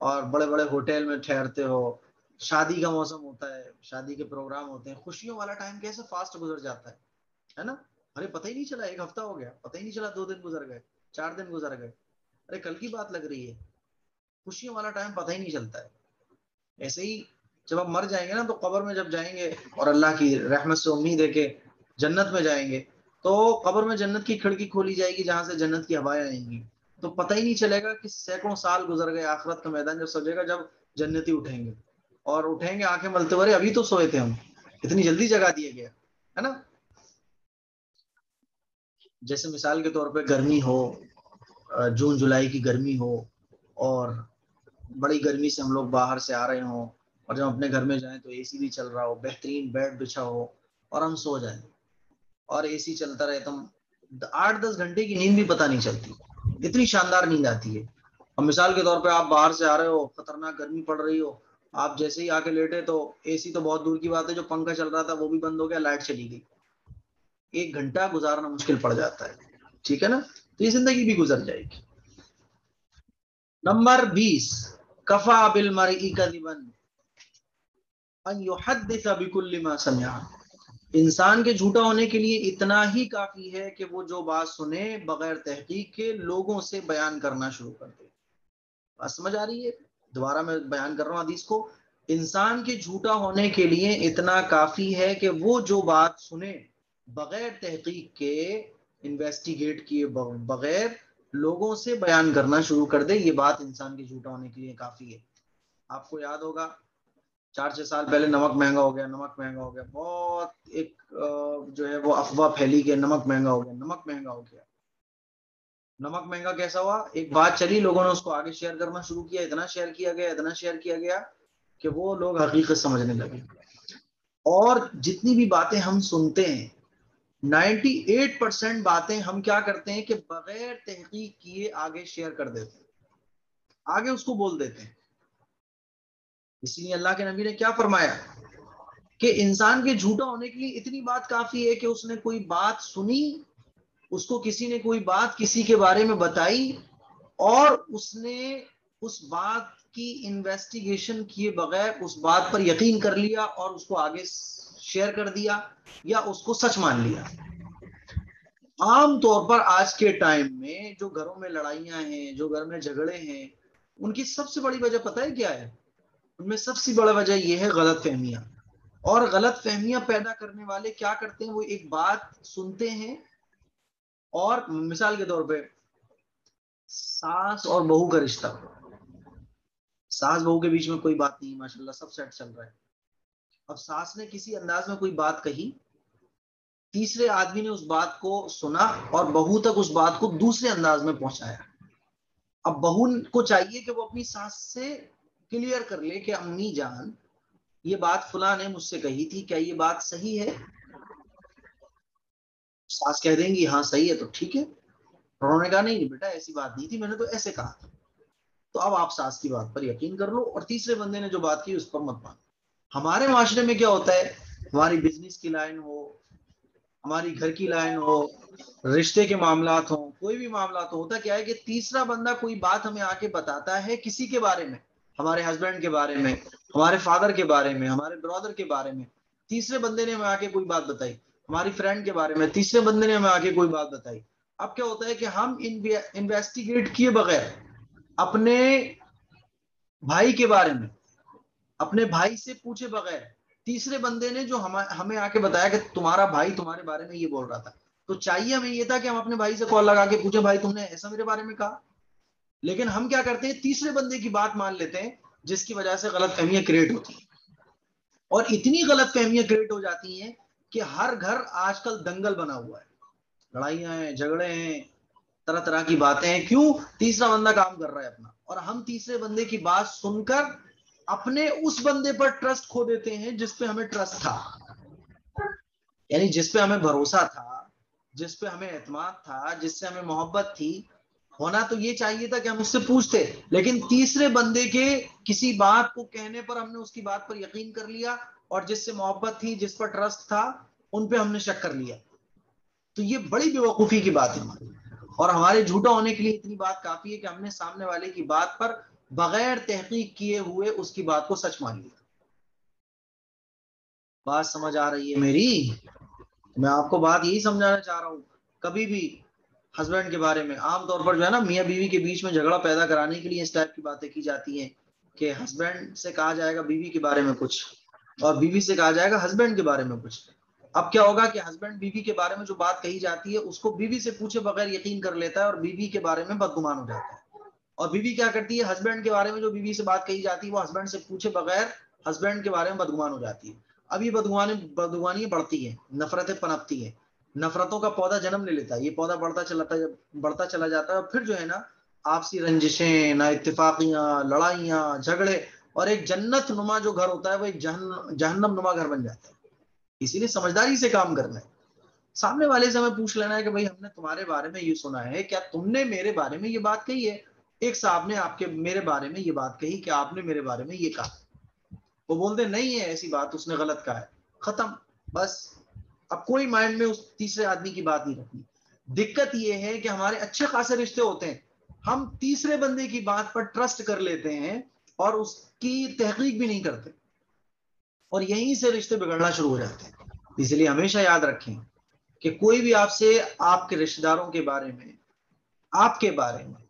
اور بڑے بڑے ہوٹل میں ٹھہرتے ہو، شادی کا موسم ہوتا ہے، شادی کے پروگرام ہوتے ہیں، خوشیوں والا ٹائم کیسے فاسٹ گزر جاتا ہے نا. ارے پتہ ہی نہیں چلا 1 ہفتہ ہو گیا، پتہ ہی نہیں چلا 2 دن گزر گئے، 4 دن گزر گئے، ارے کل کی بات لگ رہی ہے. خوشیوں والا ٹائم پتہ ہی نہیں چلتا ہے. ایسے ہی جب آپ مر جائیں گے نا، تو قبر میں جب جائیں گے اور اللہ کی رحمت سے امید ہے کہ جنت میں جائیں گے، تو قبر میں جنت کی کھڑکی کھولی جائے گی جہاں سے جنت کی ہوائیں آئیں گی. تو پتہ ہی نہیں چلے گا کہ سینکڑوں سال گزر گئے. آخرت کا میدان جب سجے گا، جب جنتی اٹھیں گے اور اٹھیں گے آنکھیں ملتے ہوئے، ابھی تو سوئے تھے ہم، اتنی جلدی جگا دیا گیا ہے نا. جیسے مثال کے طور پہ گرمی ہو، جون جولائی کی گرمی ہو، اور بڑی گرمی سے ہم لوگ باہر سے آ رہے ہوں، اور جب اپنے گھر میں جائیں تو اے سی بھی چل رہا ہو، بہترین بیڈ بچھا ہو، اور ہم سو جائیں، اور اے سی چلتا رہے، تو 8-10 گھنٹے کی نیند بھی پتہ نہیں چلتی، اتنی شاندار نیند آتی ہے. اور مثال کے طور پہ آپ باہر سے آ رہے ہو، خطرناک گرمی پڑ رہی ہو، آپ جیسے ہی آ کے لیٹے تو اے سی تو بہت دور کی بات ہے، جو پنکھا چل رہا تھا وہ بھی بند ہو گیا، لائٹ چلی گئی، 1 گھنٹہ گزارنا مشکل پڑ جاتا ہے. ٹھیک ہے نا. تو یہ زندگی بھی گزر جائے گی. نمبر 20، کفا بالمرء کذبا ان یحدث بكل ما سمع. انسان کے جھوٹا ہونے کے لیے اتنا ہی کافی ہے کہ وہ جو بات سنے بغیر تحقیق کے لوگوں سے بیان کرنا شروع کر دے. بات سمجھ آ رہی ہے؟ دوبارہ میں بیان کر رہا ہوں حدیث کو. انسان کے جھوٹا ہونے کے لیے اتنا کافی ہے کہ وہ جو بات سنے بغیر تحقیق کے، انویسٹیگیٹ کیے بغیر لوگوں سے بیان کرنا شروع کر دے. یہ بات انسان کے جھوٹا ہونے کے لیے کافی ہے. آپ کو یاد ہوگا 4-6 سال پہلے نمک مہنگا ہو گیا، نمک مہنگا ہو گیا، بہت ایک جو ہے وہ افواہ پھیلی کہ نمک مہنگا ہو گیا، نمک مہنگا ہو گیا. نمک مہنگا کیسا ہوا؟ ایک بات چلی، لوگوں نے اس کو آگے شیئر کرنا شروع کیا، اتنا شیئر کیا گیا، اتنا شیئر کیا گیا کہ وہ لوگ حقیقت سمجھنے لگے. اور جتنی بھی باتیں ہم سنتے ہیں، 98% باتیں ہم کیا کرتے ہیں کہ بغیر تحقیق کیے آگے شیئر کر دیتے ہیں، آگے اس کو بول دیتے ہیں. اس لیے اللہ کے نبی نے کیا فرمایا کہ انسان کے جھوٹا ہونے کے لیے اتنی بات کافی ہے کہ اس نے کوئی بات سنی، اس کو کسی نے کوئی بات کسی کے بارے میں بتائی، اور اس نے اس بات کی انویسٹیگیشن کیے بغیر اس بات پر یقین کر لیا اور اس کو آگے شیئر کر دیا یا اس کو سچ مان لیا. عام طور پر آج کے ٹائم میں جو گھروں میں لڑائیاں ہیں، جو گھر میں جھگڑے ہیں، ان کی سب سے بڑی وجہ پتہ ہے کیا ہے؟ ان میں سب سے بڑا وجہ یہ ہے غلط فہمیاں. اور غلط فہمیاں پیدا کرنے والے کیا کرتے ہیں؟ وہ ایک بات سنتے ہیں، اور مثال کے طور پہ ساس اور بہو کا رشتہ، ساس بہو کے بیچ میں کوئی بات نہیں، ماشاءاللہ سب سیٹ چل رہا ہے. اب ساس نے کسی انداز میں کوئی بات کہی، تیسرے آدمی نے اس بات کو سنا اور بہو تک اس بات کو دوسرے انداز میں پہنچایا. اب بہو کو چاہیے کہ وہ اپنی ساس سے کلیئر کر لے کہ امی جان، یہ بات فلاں نے مجھ سے کہی تھی، کیا یہ بات صحیح ہے؟ ساس کہہ دیں گی ہاں صحیح ہے، تو ٹھیک ہے. انہوں نے کہا نہیں بیٹا ایسی بات نہیں تھی, میں نے تو ایسے کہا تھا. تو اب آپ ساس کی بات پر یقین کر لو اور تیسرے بندے نے جو بات کی اس پر مت مانو. ہمارے معاشرے میں کیا ہوتا ہے, ہماری بزنس کی لائن ہو, ہماری گھر کی لائن ہو, رشتے کے معاملات ہوں, کوئی بھی معاملات ہو, ہوتا کیا ہے کہ تیسرا بندہ کوئی بات ہمیں آ کے بتاتا ہے کسی کے بارے میں, ہمارے ہسبینڈ کے بارے میں, ہمارے فادر کے بارے میں, ہمارے برادر کے بارے میں. تیسرے بندے نے ہمیں آ کے کوئی بات بتائی, ہماری فرینڈ کے بارے میں تیسرے بندے نے ہمیں آ کے کوئی بات بتائی. اب کیا ہوتا ہے کہ ہم انویسٹیگیٹ کیے بغیر اپنے بھائی کے بارے میں, اپنے بھائی سے پوچھے بغیر تیسرے بندے نے جو ہمیں آ کے بتایا کہ تمہارا بھائی تمہارے بارے میں یہ بول رہا تھا, تو چاہیے ہمیں یہ تھا کہ ہم اپنے بھائی سے کال لگا کے پوچھیں بھائی تم نے ایسا میرے بارے میں کہا. لیکن ہم کیا کرتے ہیں, تیسرے بندے کی بات مان لیتے ہیں, جس کی وجہ سے غلط فہمیاں کریٹ ہوتی ہیں. اور اتنی غلط فہمیاں کریٹ ہو جاتی ہیں کہ ہر گھر آج کل دنگل بنا ہوا ہے, لڑائیاں ہیں, جھگڑے ہیں, طرح طرح کی باتیں ہیں. کیوں؟ تیسرا بندہ کام کر رہا ہے اپنا, اور ہم تیسرے بندے کی بات سن کر اپنے اس بندے پر ٹرسٹ کھو دیتے ہیں جس پہ ہمیں ٹرسٹ تھا, یعنی جس پہ ہمیں بھروسہ تھا, جس پہ ہمیں اعتماد تھا, جس سے ہمیں محبت تھی. ہونا تو یہ چاہیے تھا کہ ہم اس سے پوچھتے, لیکن تیسرے بندے کے کسی بات کو کہنے پر ہم نے اس کی بات پر یقین کر لیا, اور جس سے محبت تھی, جس پر ٹرسٹ تھا, ان پہ ہم نے شک کر لیا. تو یہ بڑی بیوقوفی کی بات ہے ہماری, اور ہمارے جھوٹا ہونے کے لیے اتنی بات کافی ہے کہ ہم نے سامنے والے کی بات پر بغیر تحقیق کیے ہوئے اس کی بات کو سچ مان لیا. بات سمجھ آ رہی ہے میری؟ میں آپ کو بات یہی سمجھانا چاہ رہا ہوں. کبھی بھی ہسبینڈ کے بارے میں عام طور پر جو ہے نا میاں بیوی کے بیچ میں جھگڑا پیدا کرانے کے لیے اس ٹائپ کی باتیں کی جاتی ہیں کہ ہسبینڈ سے کہا جائے گا بیوی کے بارے میں کچھ, اور بیوی سے کہا جائے گا ہسبینڈ کے بارے میں کچھ. اب کیا ہوگا کہ ہسبینڈ بیوی کے بارے میں جو بات کہی جاتی ہے اس کو بیوی سے پوچھے بغیر یقین کر لیتا ہے, اور بیوی کے بارے میں بدگمان ہو جاتا ہے. اور بیوی کیا کرتی ہے, ہسبینڈ کے بارے میں جو بیوی سے بات کہی جاتی ہے وہ ہسبینڈ سے پوچھے بغیر ہسبینڈ کے بارے میں بدگمان ہو جاتی ہے. اب یہ بدگمانیاں بڑھتی ہیں, نفرتیں پنپتی ہیں, نفرتوں کا پودا جنم لے لیتا ہے, یہ پودا بڑھتا چلا جاتا ہے, اور پھر جو ہے نا آپسی رنجشیں, نا اتفاقیاں, لڑائیاں, جھگڑے, اور ایک جنت نما جو گھر ہوتا ہے وہ ایک جہنم نما گھر بن جاتا ہے. اسی لیے سمجھداری سے کام کرنا ہے. سامنے والے سے ہمیں پوچھ لینا ہے کہ بھائی ہم نے تمہارے بارے میں یہ سنا ہے, کیا تم نے میرے بارے میں یہ بات کہی ہے؟ ایک صاحب نے آپ کے میرے بارے میں یہ بات کہی کہ آپ نے میرے بارے میں یہ کہا. وہ بولتے نہیں ہے ایسی بات, اس نے غلط کہا ہے, ختم, بس. اب کوئی مائنڈ میں اس تیسرے آدمی کی بات نہیں رکھنی. دقت یہ ہے کہ ہمارے اچھے خاصے رشتے ہوتے ہیں, ہم تیسرے بندے کی بات پر ٹرسٹ کر لیتے ہیں اور اس کی تحقیق بھی نہیں کرتے, اور یہیں سے رشتے بگڑنا شروع ہو جاتے ہیں. اس لیے ہمیشہ یاد رکھیں کہ کوئی بھی آپ سے آپ کے رشتے داروں کے بارے میں, آپ کے بارے میں,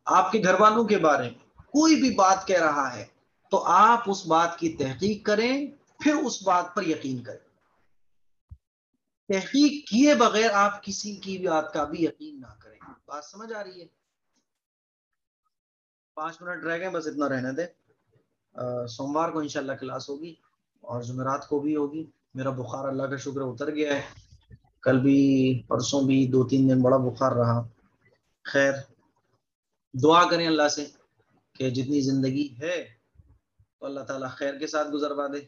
آپ کے گھر والوں کے بارے میں کوئی بھی بات کہہ رہا ہے تو آپ اس بات کی تحقیق کریں, پھر اس بات پر یقین کریں. تحقیق کیے بغیر آپ کسی کی بات کا بھی یقین نہ کریں. بات سمجھ آ رہی ہے؟ 5 منٹ رہ گئے, بس اتنا رہنے دے. سوموار کو انشاءاللہ کلاس ہوگی اور جمعرات کو بھی ہوگی. میرا بخار اللہ کا شکر اتر گیا ہے, کل بھی پرسوں بھی 2-3 دن بڑا بخار رہا. خیر دعا کریں اللہ سے کہ جتنی زندگی ہے تو اللہ تعالیٰ خیر کے ساتھ گزروا دے,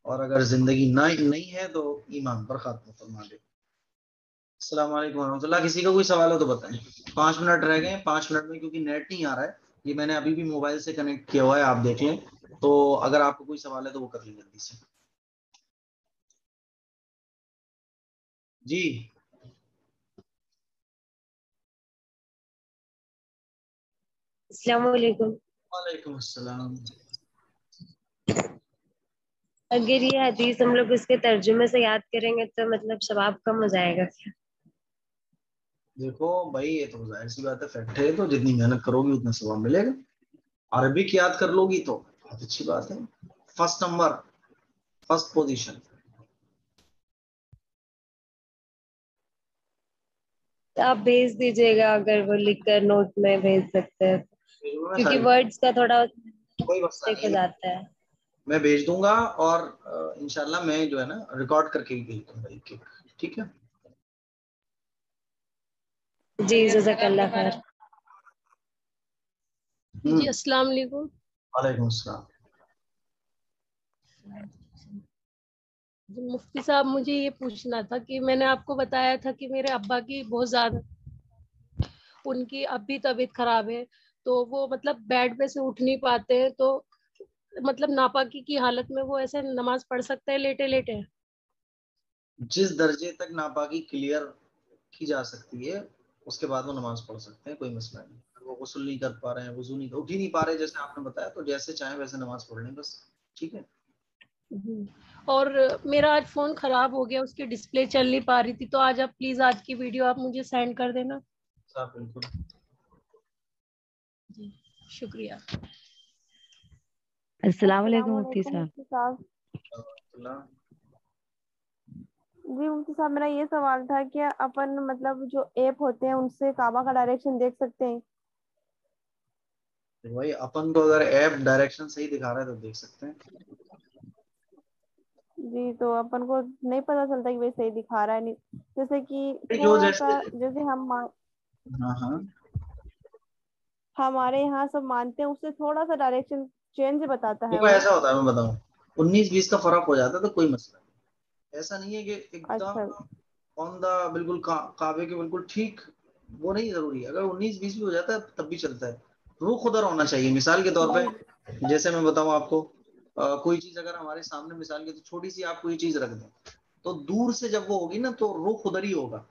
اور اگر زندگی نہیں ہے تو ایمان پر خاتمہ فرما دے. السلام علیکم ورحمۃ اللہ. کسی کا کوئی سوال ہو تو بتائیں. 5 منٹ رہ گئے, 5 منٹ میں کیونکہ نیٹ نہیں آ رہا ہے, یہ میں نے ابھی بھی موبائل سے کنیکٹ کیا ہوا ہے, آپ دیکھ لیں. تو اگر آپ کو کوئی سوال ہے تو وہ کر لیں جلدی سے. جی السلام علیکم. وعلیکم السلام. اگر یہ حدیث ہم لوگ اس کے ترجمے سے یاد کریں گے تو مطلب ثواب کم ہو جائے گا کیا؟ دیکھو بھائی, یہ تو ظاہر سی بات ہے, فیکٹ ہے, تو جتنی محنت کرو گی اتنا ثواب ملے گا. عربک یاد کر لو گی تو بہت اچھی بات ہے. First number, first position. تو آپ بھیج دیجیے گا, اگر وہ لکھ کر نوٹ میں بھیج سکتے ہیں, کیونکہ ورڈز کا تھوڑا کوئی مسئلہ مسٹیک ہو نہیں, جاتا ہے. میں بھیج دوں گا, اور انشاءاللہ میں جو ہے نا ریکارڈ کر کے بھی بھیج دوں گا. ٹھیک ہے. جی جزاک اللہ خیر. جی السلام علیکم. وعلیکم السلام. جی مفتی صاحب, مجھے یہ پوچھنا تھا کہ میں نے آپ کو بتایا تھا کہ میرے ابا کی بہت زیادہ ان کی اب بھی طبیعت خراب ہے، تو وہ مطلب بیڈ پہ سے اٹھ نہیں پاتے ہیں، تو مطلب ناپاکی کی حالت میں وہ ایسے نماز پڑھ سکتے ہیں لیٹے لیٹے؟ جس درجے تک ناپاکی کلیئر کی جا سکتی ہے اس کے بعد وہ نماز پڑھ سکتے ہیں، کوئی مسئلہ نہیں. اگر وہ غسل نہیں کر پا رہے ہیں، وضو نہیں، اٹھ ہی نہیں پا رہے جیسے آپ نے بتایا، تو جیسے چاہیں ویسے نماز پڑھ لیں بس. ٹھیک ہے. اور میرا آج فون خراب ہو گیا، اس کی ڈسپلے چل نہیں پا رہی تھی، تو آج آپ پلیز آج کی ویڈیو آپ مجھے سینڈ کر دینا. صاحب بالکل. جی شکریہ. السلام علیکم مفتی صاحب. اللہ. جی مفتی صاحب، میرا یہ سوال تھا کہ اپن مطلب جو ایپ ہوتے ہیں ان سے کعبہ کا ڈائریکشن دیکھ سکتے ہیں؟ بھائی اپن کو اگر ایپ ڈائریکشن صحیح دکھا رہا ہے تو دیکھ سکتے ہیں. جی تو اپن کو نہیں پتا چلتا کہ وہ صحیح دکھا رہا ہے نہیں، جیسے کہ جو تھوڑا جیسے سا جیسے ہاں ہاں ہمارے یہاں سب مانتے ہیں، اس سے تھوڑا سا ڈائریکشن چینج بتاتا ہے دیکھو وہ. ایسا ہوتا ہے، میں بتاؤں 19-20 کا فرق ہو جاتا ہے تو کوئی مسئلہ نہیں. ایسا نہیں ہے کہ ایک اچھا دم آن دا بالکل کعبے کے بالکل ٹھیک، وہ نہیں ضروری ہے. اگر 19-20 بھی ہو جاتا ہے تب بھی چلتا ہے. رخ ادھر ہونا چاہیے. مثال کے طور پہ جیسے میں بتاؤں آپ کو، کوئی چیز اگر ہمارے سامنے مثال کے تو چھوٹی سی آپ کوئی چیز رکھ دیں تو دور سے جب وہ ہوگی نا تو رخ ادھر ہی ہوگا.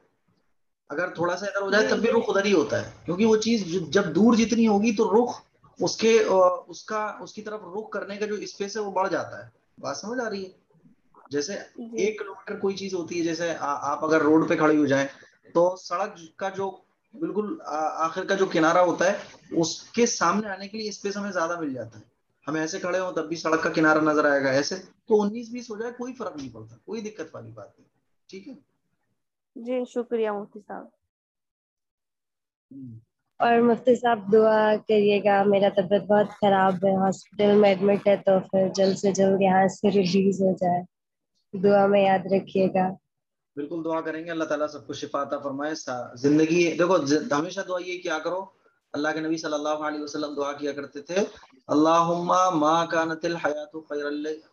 اگر تھوڑا سا ادھر ہو جائے جی تب بھی رخ ادھر ہی ہوتا ہے، کیونکہ وہ چیز جب دور جتنی ہوگی تو رخ اس کی طرف رخ کرنے کا جو اسپیس ہے وہ بڑھ جاتا ہے. بات سمجھ آ رہی ہے؟ جیسے جی 1 کلومیٹر کوئی چیز ہوتی ہے، جیسے آپ اگر روڈ پہ کھڑی ہو جائیں تو سڑک کا جو بالکل آخر کا جو کنارہ ہوتا ہے اس کے سامنے آنے کے لیے اسپیس ہمیں زیادہ مل جاتا ہے. ہم ایسے کھڑے ہوں تب بھی سڑک کا کنارہ نظر آئے گا. ایسے تو 19-20 ہو جائے کوئی فرق نہیں پڑتا، کوئی دقت والی بات نہیں. ٹھیک ہے. جی شکریہ مفتی صاحب. اور مفتی صاحب دعا کریے گا، میرا طبیعت بہت خراب ہے، ہاسپٹل میں ایڈمٹ ہے، تو پھر جلد سے جلد یہاں سے ریلیز ہو جائے. دعا میں یاد رکھیے گا. بالکل دعا کریں گے، اللہ تعالیٰ سب کو شفا عطا فرمائے. زندگی دیکھو ہمیشہ دعا یہ کیا کرو، اللہ کے نبی صلی اللہ علیہ وسلم دعا کیا کرتے تھے، اللہم ما کانت الحیات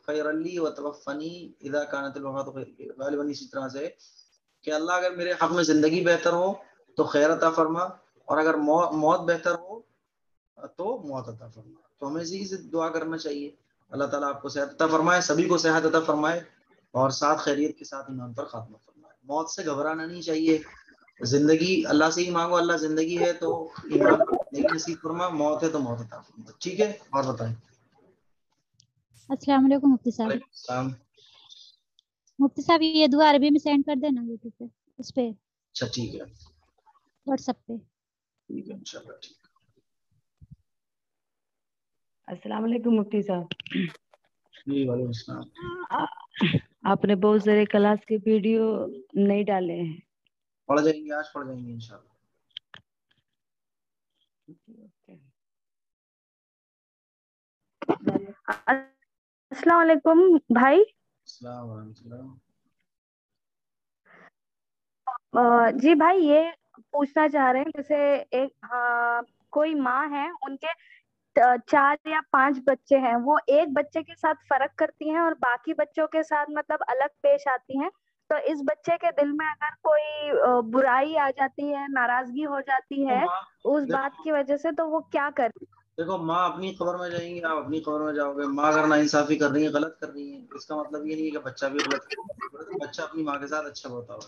خیر لی وتوفنی اذا کانت الوفات خیر لی. غالباً اسی طرح سے کہ اللہ اگر میرے حق میں زندگی بہتر ہو تو خیر عطا فرما، اور اگر موت بہتر ہو تو موت عطا فرما. تو ہمیں اسی سے دعا کرنا چاہیے. اللہ تعالیٰ آپ کو صحت عطا فرمائے، سبھی کو صحت عطا فرمائے، اور ساتھ خیریت کے ساتھ ایمان پر خاتمہ فرمائے. موت سے گھبرانا نہیں چاہیے. زندگی اللہ سے ہی مانگو، اللہ زندگی ہے تو ایمان زندگی نصیب فرما، موت ہے تو موت عطا فرما. ٹھیک ہے. اور بتائیں. السلام علیکم مفتی صاحب. وعلیکم السلام. مفتی صاحب یہ دعا عربی میں سینڈ کر دینا یوٹیوب پہ، اس پہ اچھا ٹھیک ہے، واٹس ایپ پہ. ٹھیک ہے انشاءاللہ. ٹھیک. السلام علیکم مفتی صاحب. جی وعلیکم السلام. آپ نے بہت سارے کلاس کے ویڈیو نہیں ڈالے ہیں. پڑھ جائیں گے، آج پڑھ جائیں گے انشاءاللہ. السلام علیکم بھائی. السلام ورحمۃ اللہ. جی بھائی یہ پوچھنا چاہ رہے ہیں، جیسے ایک کوئی ماں ہے، ان کے 4 یا 5 بچے ہیں، وہ ایک بچے کے ساتھ فرق کرتی ہیں اور باقی بچوں کے ساتھ مطلب الگ پیش آتی ہیں، تو اس بچے کے دل میں اگر کوئی برائی آ جاتی ہے، ناراضگی ہو جاتی ہے اس بات کی وجہ سے، تو وہ کیا کرتی؟ دیکھو ماں اپنی قبر میں جائیں گی، آپ اپنی قبر میں جاؤ گے. ماں اگر ناانصافی کر رہی ہے، غلط کر رہی ہے، اس کا مطلب یہ نہیں ہے کہ بچہ بھی غلط کر رہا ہے. بچہ اپنی ماں کے ساتھ اچھا ہوتا ہو.